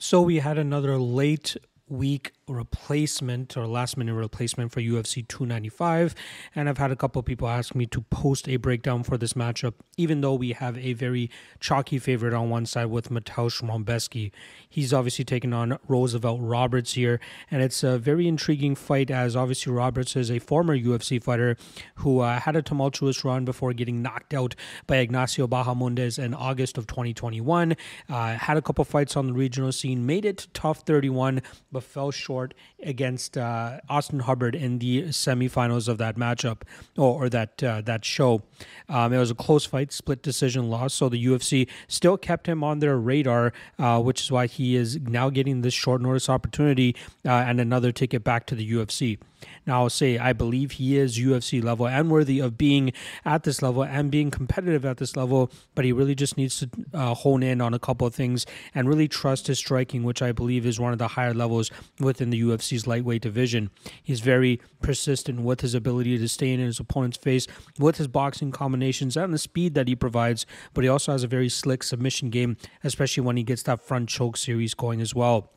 So we had another late week replacement or last minute replacement for UFC 295, and I've had a couple of people ask me to post a breakdown for this matchup, even though we have a very chalky favorite on one side with Mateusz Rebecki. He's obviously taken on Roosevelt Roberts here, and it's a very intriguing fight, as obviously Roberts is a former UFC fighter who had a tumultuous run before getting knocked out by Ignacio Bahamondes in August of 2021. Had a couple fights on the regional scene, made it to top 31, but fell short against Austin Hubbard in the semifinals of that matchup or that show. It was a close fight, split decision loss, so the UFC still kept him on their radar, which is why he is now getting this short notice opportunity and another ticket back to the UFC. Now, I'll say I believe he is UFC level and worthy of being at this level and being competitive at this level, but he really just needs to hone in on a couple of things and really trust his striking, which I believe is one of the higher levels within the UFC's lightweight division. He's very persistent with his ability to stay in his opponent's face with his boxing combinations and the speed that he provides, but he also has a very slick submission game, especially when he gets that front choke series going as well.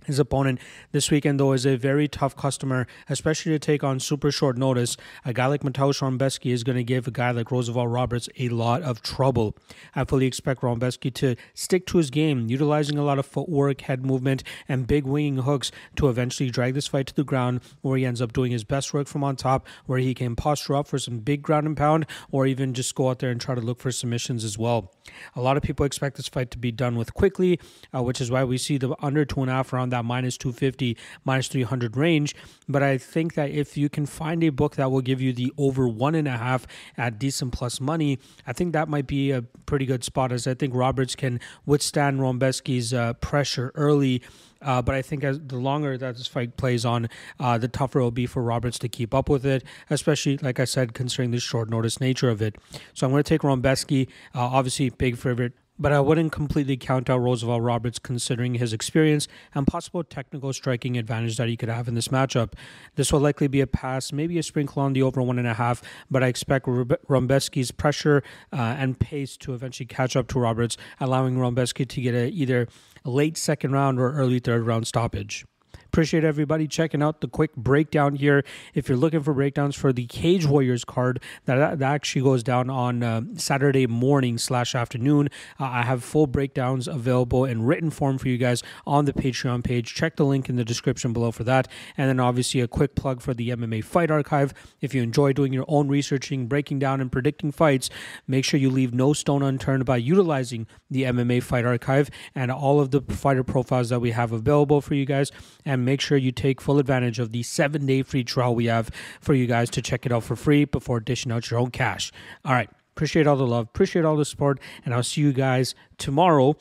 His opponent this weekend, though, is a very tough customer, especially to take on super short notice. A guy like Mateusz Rebecki is going to give a guy like Roosevelt Roberts a lot of trouble. I fully expect Rebecki to stick to his game, utilizing a lot of footwork, head movement, and big winging hooks to eventually drag this fight to the ground, where he ends up doing his best work from on top, where he can posture up for some big ground and pound, or even just go out there and try to look for submissions as well. A lot of people expect this fight to be done with quickly, which is why we see the under 2.5 around that minus 250, minus 300 range. But I think that if you can find a book that will give you the over 1.5 at decent plus money, I think that might be a pretty good spot, as I think Roberts can withstand Rebecki's pressure early. But I think as the longer that this fight plays on, the tougher it will be for Roberts to keep up with it, especially, like I said, considering the short notice nature of it. So I'm going to take Rebecki, obviously big favorite, but I wouldn't completely count out Roosevelt Roberts considering his experience and possible technical striking advantage that he could have in this matchup. This will likely be a pass, maybe a sprinkle on the over 1.5, but I expect Rebecki's pressure and pace to eventually catch up to Roberts, allowing Rebecki to get either a late second round or early third round stoppage. Appreciate everybody checking out the quick breakdown here. If you're looking for breakdowns for the Cage Warriors card, that actually goes down on Saturday morning / afternoon. I have full breakdowns available in written form for you guys on the Patreon page. Check the link in the description below for that. And then obviously a quick plug for the MMA Fight Archive. If you enjoy doing your own researching, breaking down, and predicting fights, make sure you leave no stone unturned by utilizing the MMA Fight Archive and all of the fighter profiles that we have available for you guys. And make sure you take full advantage of the 7-day free trial we have for you guys to check it out for free before dishing out your own cash. All right. Appreciate all the love. Appreciate all the support. And I'll see you guys tomorrow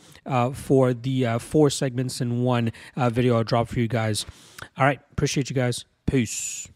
for the 4 segments in one video I'll drop for you guys. All right. Appreciate you guys. Peace.